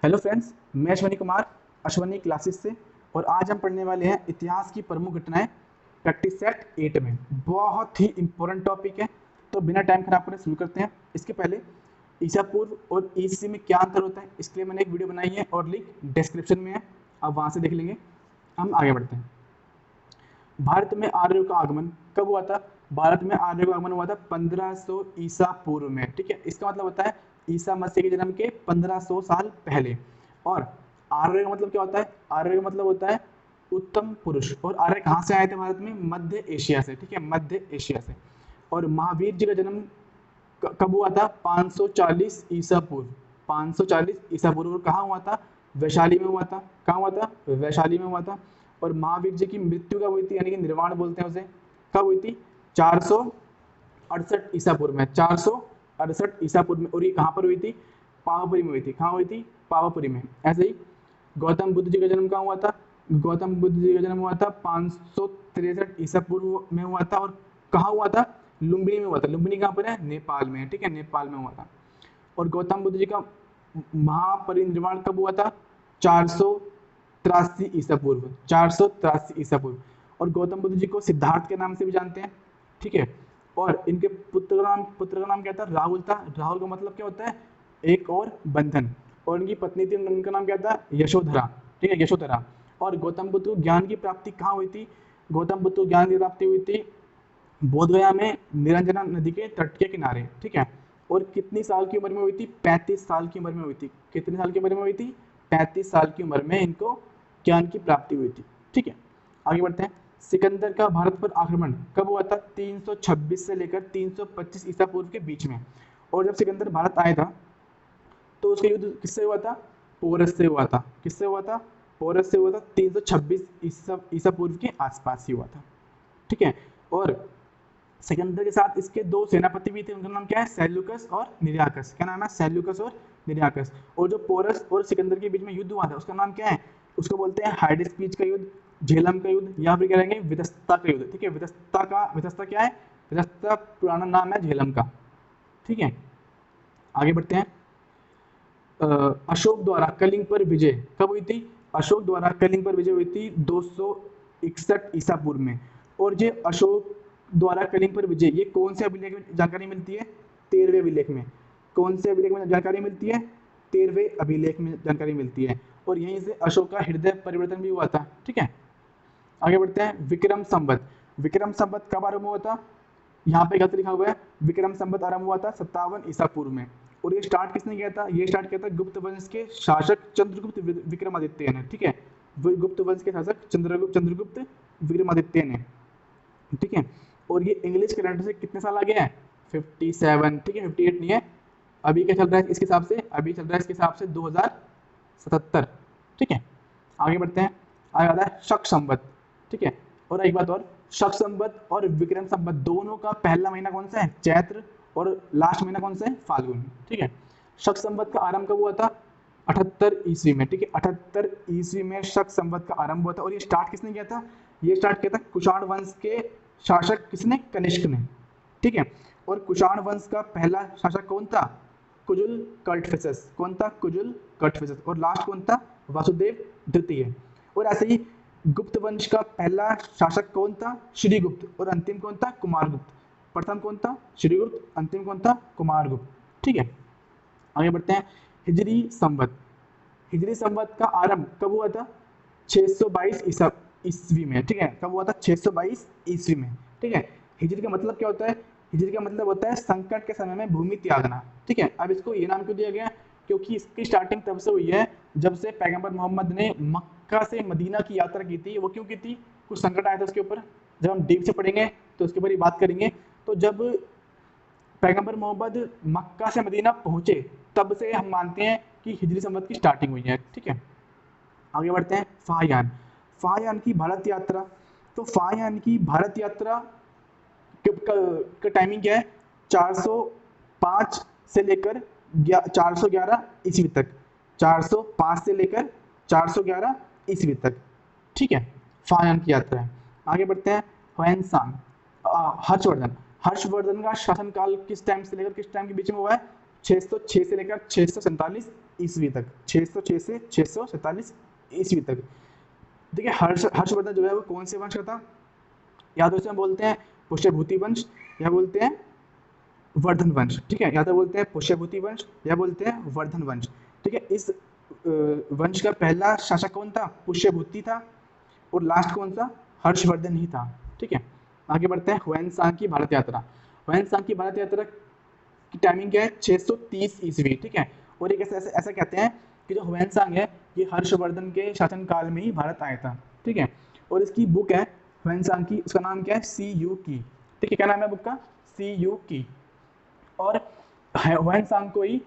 Hello friends, मैं Ashwani Kumar Ashwani classes से। और आज हम पढ़ने वाले हैं इतिहास की प्रमुख घटनाएं प्रैक्टिस सेट 8 में। बहुत ही इंपॉर्टेंट टॉपिक है, तो बिना टाइम खराब करे शुरू करते हैं। इसके पहले ईसा पूर्व और ईसी में क्या अंतर होता है, इसके लिए मैंने एक वीडियो बनाई है और लिंक डिस्क्रिप्शन में है, आप वहाँ से देख लेंगे। हम आगे बढ़ते हैं। भारत में आर्यों का आगमन कब हुआ था? भारत में आर्यों का आगमन हुआ था 1500 ईसा पूर्व में। ठीक है, इसका मतलब होता है ईसा मसीह के जन्म के 1500 साल पहले। और आर्य का मतलब क्या होता है? आर्य का मतलब होता है उत्तम पुरुष। और आर्य कहाँ से आए थे भारत में? मध्य एशिया से। ठीक है, मध्य एशिया से। और महावीर जी का जन्म कब हुआ था? 540 ईसा पूर्व। 540 ईसा पूर्व। कहाँ हुआ था? वैशाली में हुआ था। कहाँ हुआ था? वैशाली में हुआ था। और महावीर जी की मृत्यु कब हुई थी, यानी कि निर्वाण बोलते हैं उसे, कब हुई थी? 468 ईसा पूर्व में। 468 ईसा पूर्व में। और ये कहाँ पर हुई थी? पावापुरी में हुई थी। कहाँ हुई थी? पावापुरी में। ऐसे ही गौतम बुद्ध जी का जन्म कहाँ हुआ था? गौतम बुद्ध जी का जन्म हुआ था 563 ईसा पूर्व में हुआ था। और कहाँ हुआ था? लुम्बिनी में हुआ था। लुम्बिनी कहाँ पर है? नेपाल में है। ठीक है, नेपाल में हुआ था। और गौतम बुद्ध जी का महापरिनिर्वाण कब हुआ था? 483 ईसा पूर्व। 483 ईसा पूर्व। और गौतम बुद्ध जी को सिद्धार्थ के नाम से भी जानते हैं। ठीक है। और इनके पुत्र का नाम क्या था? राहुल था। राहुल का मतलब क्या होता है? एक और बंधन। और इनकी पत्नी थी, उनका नाम क्या था? यशोधरा। ठीक है, यशोधरा। और गौतम बुद्ध को ज्ञान की प्राप्ति कहाँ हुई थी? गौतम बुद्ध को ज्ञान की प्राप्ति हुई थी बोधगया में, निरंजना नदी के तट के किनारे। ठीक है। और कितनी साल की उम्र में हुई थी? 35 साल की उम्र में हुई थी। कितने साल की उम्र में हुई थी? 35 साल की उम्र में इनको ज्ञान की प्राप्ति हुई थी। ठीक है, आगे बढ़ते हैं। सिकंदर का भारत पर आक्रमण कब हुआ था? 326 से लेकर 325 ईसा पूर्व के बीच में। और जब सिकंदर भारत आया था तो उसका युद्ध किससे हुआ था? पोरस से हुआ था। किससे हुआ था? पोरस से हुआ था। 326 ईसा पूर्व के आसपास ही हुआ था। ठीक है। और सिकंदर के साथ इसके दो सेनापति भी थे, उनका नाम क्या है? सेल्यूकस और निरियाकस। क्या नाम है? सेल्यूकस और निरियाकस। और जो पोरस और सिकंदर के बीच में युद्ध हुआ था उसका नाम क्या है? उसको बोलते हैं हाइडेस्पीच का युद्ध, झेलम का युद्ध, या फिर क्या कहेंगे? विदस्ता का युद्ध। ठीक है, विदस्ता क्या है? विदस्ता पुराना नाम है झेलम का। ठीक है, आगे बढ़ते हैं। अशोक द्वारा कलिंग पर विजय कब हुई थी? अशोक द्वारा कलिंग पर विजय हुई थी 261 ईसा पूर्व में। और ये अशोक द्वारा कलिंग पर विजय, ये कौन से अभिलेख में जानकारी मिलती है? 13वें अभिलेख में। कौन से अभिलेख में जानकारी मिलती है? 13वें अभिलेख में जानकारी मिलती है। और यहीं से अशोक का हृदय परिवर्तन भी हुआ था। ठीक है, आगे बढ़ते हैं। विक्रम संवत। विक्रम संवत कब आरंभ हुआ था? यहाँ पे गलत लिखा हुआ है। विक्रम संवत आरंभ हुआ था 57 ईसा पूर्व में। और ये स्टार्ट किसने किया था? ये स्टार्ट किया था गुप्त वंश के शासक चंद्रगुप्त विक्रमादित्य ने। ठीक है, वो गुप्त वंश के शासक चंद्रगुप्त विक्रमादित्य ने। ठीक है। और ये इंग्लिश कैलेंडर से कितने साल आगे है? 57। ठीक है, 58 नहीं है। अभी क्या चल रहा है इसके हिसाब से? अभी चल रहा है इसके हिसाब से 2077। ठीक है, आगे बढ़ते हैं। आगे आता है शक संवत। ठीक है। और एक बात और, शक संवत और विक्रम संवत दोनों का पहला महीना कौन सा है? चैत्र। और लास्ट महीना कौन सा है? फाल्गुन। ठीक है। शक संवत का आरंभ कब हुआ था? 78 ईस्वी में। ठीक है, 78 ईस्वी में शक संवत का आरंभ हुआ था। और ये स्टार्ट किसने किया था? ये स्टार्ट किया था कुषाण वंश के शासक किसने? कनिष्क ने। ठीक है। और कुषाण वंश का पहला शासक कौन था? कुजुल कर्टफिसस। कौन था? कुजुल कर्टफिसस। और लास्ट कौन था? वासुदेव द्वितीय। और ऐसे ही गुप्त वंश का पहला शासक कौन था? श्रीगुप्त। और अंतिम कौन था? कुमारगुप्त। प्रथम कौन था? श्रीगुप्त। अंतिम कौन था? कुमारगुप्त। ठीक है, आगे बढ़ते हैं। हिजरी संवत। हिजरी संवत का आरंभ कब हुआ था? 622 ईस्वी में। ठीक है, कब हुआ था? 622 ईस्वी में। ठीक है। हिजरी का मतलब क्या होता है? हिजरी का मतलब होता है संकट के समय में भूमि त्यागना। ठीक है। अब इसको ये नाम क्यों दिया गया? क्योंकि इसकी स्टार्टिंग तब से हुई है जब से पैगंबर मोहम्मद ने मक्का से मदीना की यात्रा की थी। वो क्यों की थी? कुछ संकट आया था उसके ऊपर। जब हम डीप से पढ़ेंगे तो उसके ऊपर ही बात करेंगे। तो जब पैगंबर मोहम्मद मक्का से मदीना पहुंचे तब से हम मानते हैं कि हिजरी संवत की स्टार्टिंग हुई है। ठीक है, आगे बढ़ते हैं। फाहयान। फाहयान की भारत यात्रा। तो फाहयान की भारत यात्रा का टाइमिंग क्या है? 405 से लेकर 411 ईस्वी तक। 405 से लेकर 411 ईस्वी तक। ठीक है, फाहयान की यात्रा है। आगे बढ़ते हैं। ह्वेनसांग। हर्षवर्धन। हर्षवर्धन का शासनकाल किस टाइम से लेकर किस टाइम के बीच में हुआ है? 606 से लेकर 647 ईस्वी तक, 606 से 647 ईस्वी तक। देखिए हर्षवर्धन जो है वो कौन से वंश का था? या तो इसमें बोलते हैं पुष्यभूति वंश, या बोलते हैं वर्धन वंश, ठीक है, या तो बोलते हैं पुष्यभूति वंश या बोलते हैं वर्धन वंश, ठीक है। इस वंश का पहला शासक कौन था? पुष्यभूति था, और लास्ट कौन सा? हर्षवर्धन ही था, ठीक है। आगे बढ़ते हैं, ह्वेन-सांग की भारत यात्रा। ह्वेन-सांग की भारत यात्रा की टाइमिंग क्या है? 630 ईस्वी, ठीक है। और एक ऐसा कहते हैं कि जो ह्वेन-सांग है ये हर्षवर्धन के शासनकाल में ही भारत आया था, ठीक है। और इसकी बुक है ह्वेन-सांग की, उसका नाम क्या है? सी यू की, ठीक है। क्या नाम है बुक का? सी यू की। और ह्वेन-सांग को ही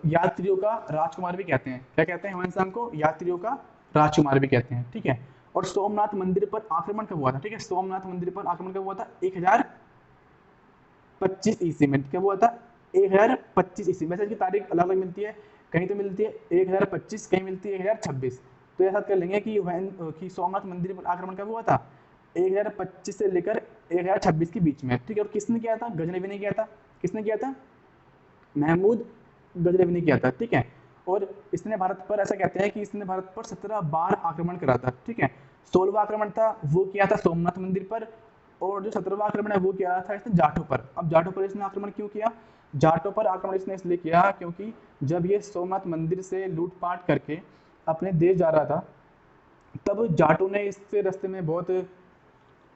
यात्रियों का राजकुमार भी कहते हैं। क्या कहते हैं? ह्वेन-सांग को यात्रियों का राजकुमार भी कहते हैं, ठीक है। और सोमनाथ मंदिर पर आक्रमण कब हुआ था? ठीक है, सोमनाथ मंदिर पर आक्रमण कब हुआ था? 1025 ईस्वी में। कब हुआ था? 1025 ईस्वी। वैसे इसकी तारीख अलग अलग मिलती है, कहीं तो मिलती है 1025, कहीं मिलती है 1026। तो ऐसा कर लेंगे कि सोमनाथ मंदिर पर आक्रमण कब हुआ था? 1025 से लेकर 1026 के बीच में, ठीक है। और किसने किया था? गजनवी ने किया था। किसने किया था? महमूद गजनवी ने किया था, ठीक है। और इसने भारत पर, ऐसा कहते हैं कि इसने भारत पर 17 बार आक्रमण करा था, ठीक है। 16वां आक्रमण था वो किया था सोमनाथ मंदिर पर, और जो 17वां आक्रमण है वो किया था इसने जाटों पर। अब जाटों पर इसने आक्रमण क्यों किया? जाटों पर आक्रमण इसने इसलिए किया क्योंकि जब ये सोमनाथ मंदिर से लूटपाट करके अपने देश जा रहा था, तब जाटों ने इससे रास्ते में बहुत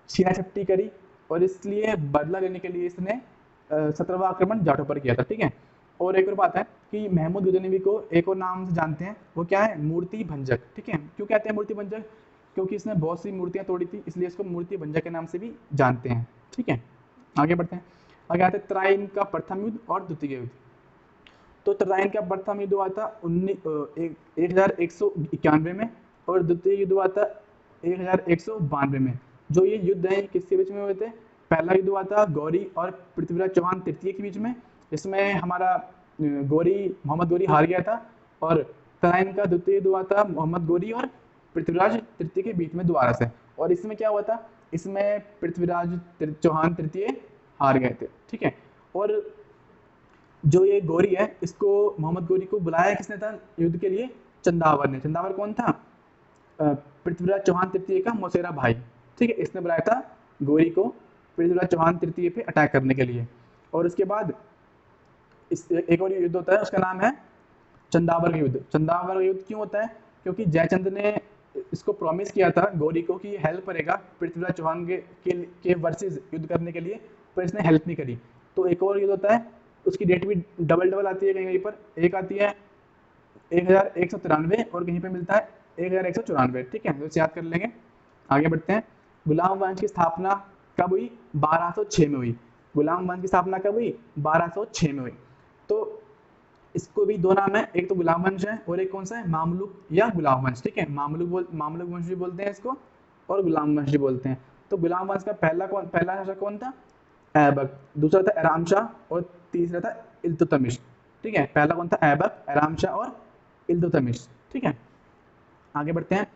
छीना झपटी करी, और इसलिए बदला लेने के लिए इसने 17वां आक्रमण जाटों पर किया था, ठीक है। और एक और बात है कि महमूद गजनवी को एक और नाम से जानते हैं, वो क्या है? मूर्ति भंजक, ठीक है। क्यों कहते हैं मूर्ति भंजक? क्योंकि इसने बहुत सी मूर्तियां तोड़ी थी, इसलिए इसको मूर्ति भंजक के नाम से भी जानते हैं, ठीक है। आगे बढ़ते हैं। आगे आते हैं ट्राइन का प्रथम युद्ध और द्वितीय युद्ध। तो ट्राइन का प्रथम युद्ध हुआ था 1191 में, और द्वितीय युद्ध हुआ था 1192 में। जो ये युद्ध है किसके बीच में हुए थे? पहला युद्ध हुआ था गौरी और पृथ्वीराज चौहान तृतीय के बीच में। इसमें हमारा मोहम्मद गौरी हार गया था। और तराइन का द्वितीय युद्ध हुआ था मोहम्मद गौरी और पृथ्वीराज तृतीय के बीच में दोबारा से। और इसमें क्या हुआ था? इसमें पृथ्वीराज चौहान तृतीय हार गए थे, ठीक है। और जो ये गौरी है, इसको मोहम्मद गौरी को बुलाया किसने था युद्ध के लिए? चंदावर ने। चंदावर कौन था? पृथ्वीराज चौहान तृतीय का मौसेरा भाई, ठीक है। इसने बुलाया था गौरी को पृथ्वीराज चौहान तृतीय पे अटैक करने के लिए। और उसके बाद एक और युद्ध होता है, उसका नाम है चंदावर का युद्ध। चंदावर का युद्ध क्यों होता है? क्योंकि जयचंद ने इसको प्रॉमिस किया था गौरी को कि हेल्प करेगा पृथ्वीराज चौहान के वर्सेस युद्ध करने के लिए, पर इसने हेल्प नहीं करी। तो एक और युद्ध होता है, उसकी डेट भी डबल डबल आती है, कहीं कहीं पर एक आती है 1193 और कहीं पे मिलता है 1194, ठीक है। तो इसे याद कर लेंगे। आगे बढ़ते हैं। गुलाम वंश की स्थापना कब हुई? 1206 में हुई। गुलाम वंश की स्थापना कब हुई? 1206 में हुई। तो इसको भी दो नाम है, एक तो गुलाम वंश है और एक कौन सा है? मामलुक या गुलाम वंश, ठीक है। मामलुक वंश भी बोलते हैं इसको, और गुलाम वंश भी बोलते हैं। तो गुलाम वंश का पहला शासक कौन था? ऐबक। दूसरा था एराम शाह, और तीसरा था इल्तुतमिश, ठीक है। पहला कौन था? ऐबक, एराम शाह और इल्तुतमिश, ठीक है। आगे बढ़ते हैं।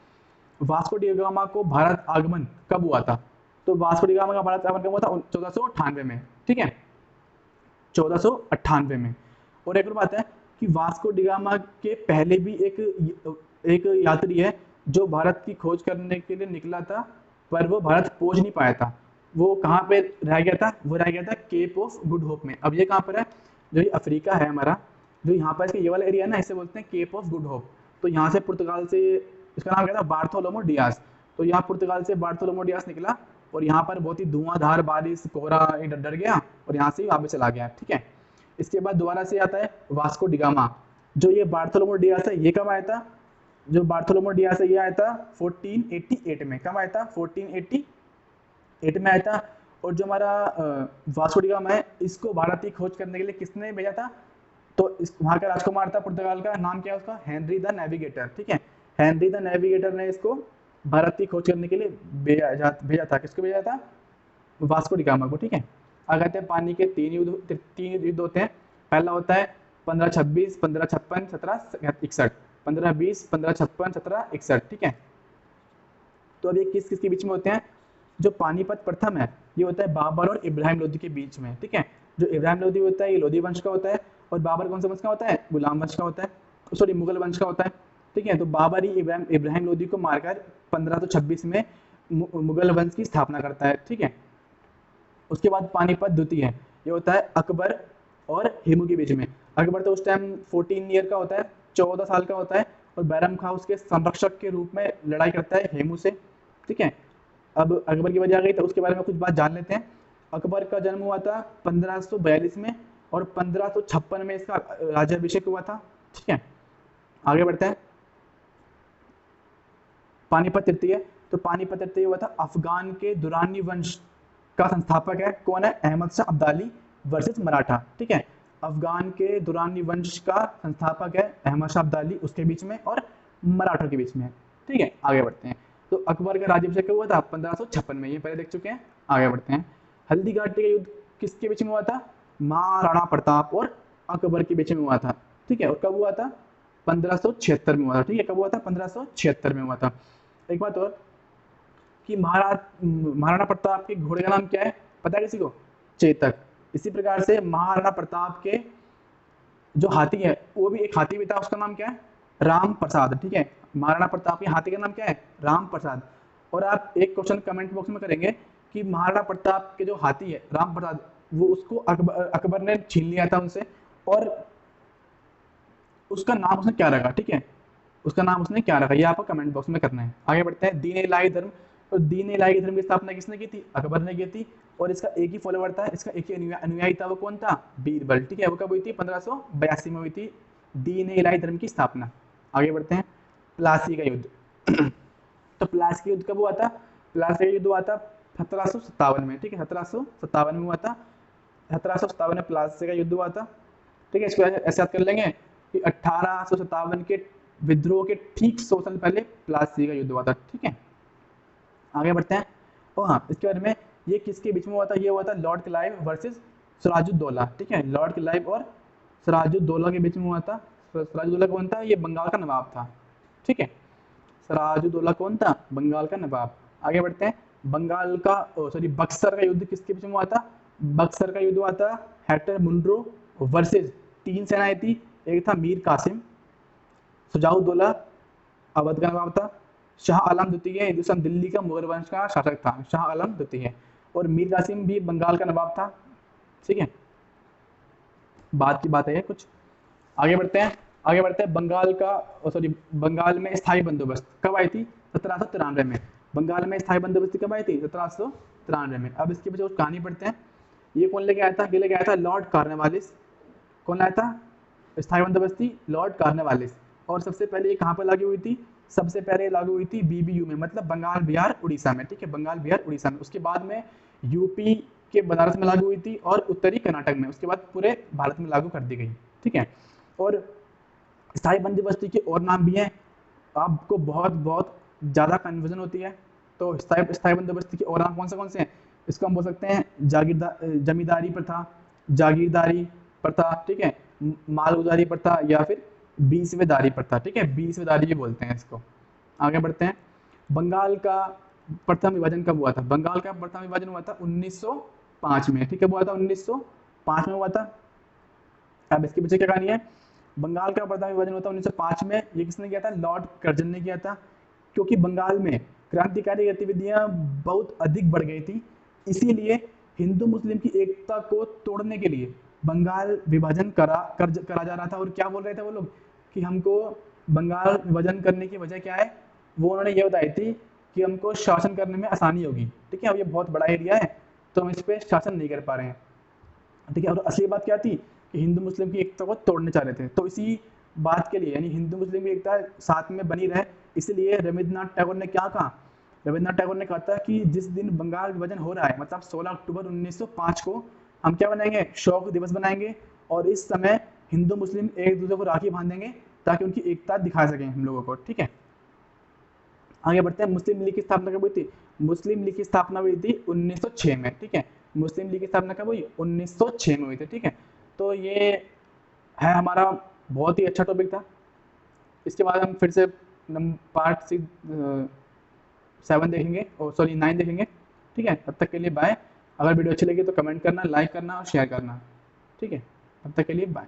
वास्को डी गामा को भारत आगमन कब हुआ था? तो वास्को डी गामा का भारत आगमन कब हुआ था? 1498 में, ठीक है, 1498 में। और एक और बात है कि वास्को डी गामा के पहले भी एक यात्री है जो भारत की खोज करने के लिए निकला था, पर वो भारत पहुंच नहीं पाया था। वो कहाँ पे रह गया था? वो रह गया था केप ऑफ गुड होप में। अब ये कहाँ पर है? जो ये अफ्रीका है हमारा, जो यहाँ पर इसका ये वाला एरिया है ना, इसे बोलते हैं केप ऑफ गुड होप। तो यहाँ से पुर्तगाल से, इसका नाम क्या था? बार्थोलोमो डियास। तो यहाँ पुर्तगाल से बार्थोलोमो डियास निकला, और यहाँ पर बहुत ही धुआंधार बारिश, कोहरा, डर गया, और यहाँ से वापस चला गया, ठीक है। इसके बाद दोबारा से आता है वास्को डिगामा। जो ये बार्थोलोमो डियास है, ये कब आया था? जो बार्थोलोमो डियास है ये आया था 1488 में। कब आया था? 1488 में आया था। और जो हमारा वास्को डिगामा है, इसको भारत की खोज करने के लिए किसने भेजा था? तो वहाँ का राजकुमार था पुर्तगाल का, नाम क्या है उसका? हेनरी द नेविगेटर, ठीक है। हेनरी द नेविगेटर ने इसको भारत की खोज करने के लिए भेजा था। किसको भेजा था? वास्को डिगामा को, ठीक है। आगे आते हैं पानी के तीन युद्ध होते हैं। पहला होता है 1526, 1556, 1761, 1520, 1556, 1761, ठीक है। तो अब ये किस किस के बीच में होते हैं? जो पानीपत प्रथम है ये होता है बाबर और इब्राहिम लोदी के बीच में, ठीक है। जो इब्राहिम लोदी होता है ये लोदी वंश का होता है, और बाबर कौन सा वंश का होता है? गुलाम वंश का होता है, सॉरी मुगल वंश का होता है। ठीक है, तो बाबर ही इब्राहिम लोदी को मारकर 1526 में मुगल वंश की स्थापना करता है। ठीक है, उसके बाद पानीपत द्वितीय है, ये होता है अकबर और हेमू के बीच में। अकबर तो उस टाइम 14 ईयर का होता है, 14 साल का होता है, और बैरम खां उसके संरक्षक के रूप में लड़ाई करता है हेमू से। ठीक है, अब अकबर की वजह आ गई तो उसके बारे में कुछ बात जान लेते हैं। अकबर का जन्म हुआ था 1542 में और 1556 में इसका राज्याभिषेक हुआ था। ठीक है, आगे बढ़ते हैं। पानीपत तृतीय, तो पानीपत तृतीय हुआ था अफगान के दुरानी वंश का संस्थापक है, कौन है? अहमद शाह अब्दाली वर्सेस मराठा। ठीक है, अफगान के दुरानी वंश का संस्थापक है अहमद शाह अब्दाली, उसके बीच में और मराठों के बीच में। ठीक है, आगे बढ़ते हैं। तो अकबर का राज्याभिषेक हुआ था 1556 में, ये पहले देख चुके हैं। आगे बढ़ते हैं। हल्दी घाटी का युद्ध किसके बीच में हुआ था? महाराणा प्रताप और अकबर के बीच में हुआ था। ठीक है, और कब हुआ था? 1576 में हुआ था। ठीक है, कब हुआ था? 1576 में हुआ था। एक बात और कि महाराणा प्रताप के घोड़े का नाम क्या है? पता है किसी को? चेतक। इसी प्रकार से महाराणा प्रताप के जो हाथी है, वो भी एक हाथी भी था, उसका नाम क्या है? राम प्रसाद। ठीक है, महाराणा प्रताप के हाथी का नाम क्या है? राम प्रसाद। और आप एक क्वेश्चन कमेंट बॉक्स में करेंगे कि महाराणा प्रताप के जो हाथी है राम प्रसाद, वो उसको अकबर ने छीन लिया था उनसे, और उसका नाम उसने क्या रखा? ठीक है, उसका नाम उसने क्या रखा, ये आपको कमेंट बॉक्स में करना है। आगे बढ़ते हैं। दीन इलाही धर्म, और दीन इलाही धर्म की स्थापना किसने की थी? अकबर ने की थी, और इसका एक ही फॉलोवर था, इसका एक ही अनुयायी था, वो कौन था? बीरबल। ठीक है, वो कब हुई थी? 1582 में हुई थी दीन इलाही धर्म की स्थापना। आगे बढ़ते हैं। प्लासी का युद्ध तो प्लासी का युद्ध कब हुआ था? प्लासी का युद्ध हुआ था 1757 में। ठीक है, 1757 में हुआ था। 1757 में प्लासी का युद्ध हुआ था। ठीक है, इसको ऐसे याद कर लेंगे कि 1857 के विद्रोह के ठीक 100 साल पहले प्लासी का युद्ध हुआ था। ठीक है, आगे बढ़ते हैं। और हाँ, इसके बारे में, ये किसके बीच में हुआ था? ये हुआ था लॉर्ड क्लाइव वर्सेस सिराजुद्दौला। ठीक है, लॉर्ड क्लाइव और सिराजुद्दौला के बीच में हुआ था। सिराजुद्दौला कौन था? ये बंगाल का नवाब था। ठीक है, सिराजुद्दौला कौन था? बंगाल का नवाब। आगे बढ़ते हैं। बंगाल का सॉरी बक्सर का युद्ध किसके बीच में हुआ था? बक्सर का युद्ध हुआ था हैटर मुंड्रो वर्सेस 3 सेनाएं थी, एक था मीर कासिम, सुजाउद्दौला अवध का नवाब था, शाह आलम द्वितीय हिंदुस्तान दिल्ली का मुगल वंश का शासक था, शाह आलम द्वितीय, और मीर कासिम भी बंगाल का नवाब था। ठीक है, बात की बात है कुछ। आगे बढ़ते हैं। आगे बढ़ते हैं। बंगाल का सॉरी बंगाल में स्थायी बंदोबस्त कब आई थी? 1793 में। बंगाल में स्थायी बंदोबस्ती कब आई थी? 1793 में। अब इसके पीछे कुछ कहानी पढ़ते हैं। ये कौन लेके आया था? ये लेके आया था लॉर्ड कॉर्नवालिस। कौन लाया था स्थायी बंदोबस्ती? Lord Cornwallis. और सबसे पहले ये कहाँ पर लागू हुई थी? सबसे पहले लागू हुई थी बीबीयू में, मतलब बंगाल बिहार उड़ीसा में। ठीक है, बंगाल बिहार उड़ीसा में। उसके बाद में यूपी के बनारस में लागू हुई थी, और उत्तरी कर्नाटक में। उसके बाद पूरे भारत में लागू कर दी गई। ठीक है, और स्थायी बंदोबस्ती के और नाम भी हैं, आपको बहुत बहुत ज़्यादा कन्फ्यूजन होती है। तो स्थायी बंदोबस्ती के और नाम कौन से हैं? इसको हम बोल सकते हैं जमींदारी प्रथा, जागीरदारी प्रथा, ठीक है, मालगुजारी प्रथा, या फिर बीसवेदारी प्रथा। ठीक है, बीसवेदारी भी बोलते हैं इसको। आगे बढ़ते हैं। बंगाल का प्रथम विभाजन कब हुआ था? बंगाल का प्रथम विभाजन हुआ था 1905 में। ठीक है, हुआ था 1905 में हुआ था। अब इसके पीछे क्या कहानी है? बंगाल का प्रथम विभाजन हुआ था 1905 में। ये किसने किया था? लॉर्ड कर्जन ने किया था, क्योंकि बंगाल में क्रांतिकारी गतिविधियां बहुत अधिक बढ़ गई थी। इसीलिए हिंदू मुस्लिम की एकता को तोड़ने के लिए बंगाल विभाजन करा जा रहा था। और क्या बोल रहे थे वो लोग कि हमको बंगाल विभाजन करने की वजह क्या है? वो उन्होंने ये बताई थी कि हमको शासन करने में आसानी होगी। ठीक है, अब ये बहुत बड़ा एरिया है तो हम इस पर शासन नहीं कर पा रहे हैं। ठीक है, और असली बात क्या थी कि हिंदू मुस्लिम की एकता को तोड़ने चाह रहे थे। तो इसी बात के लिए, यानी हिंदू मुस्लिम की एकता साथ में बनी रहे, इसलिए रविन्द्रनाथ टैगोर ने क्या कहा? रविन्द्रनाथ टैगोर ने कहा था कि जिस दिन बंगाल विभाजन हो रहा है, मतलब 16 अक्टूबर 1905 को, हम क्या बनाएंगे? शोक दिवस बनाएंगे, और इस समय हिंदू मुस्लिम एक दूसरे को राखी बांधेंगे ताकि उनकी एकता दिखा सकें हम लोगों को। ठीक है, आगे बढ़ते हैं। मुस्लिम लीग की स्थापना कब हुई थी? मुस्लिम लीग की स्थापना हुई थी 1906 में। ठीक है, मुस्लिम लीग की स्थापना कब हुई? 1906 में हुई थी। ठीक है, तो ये है हमारा बहुत ही अच्छा टॉपिक था। इसके बाद हम फिर से पार्ट 7 देखेंगे, और सॉरी 9 देखेंगे। ठीक है, तब तक के लिए बाय। अगर वीडियो अच्छी लगी तो कमेंट करना, लाइक करना और शेयर करना। ठीक है, तब तक के लिए बाय।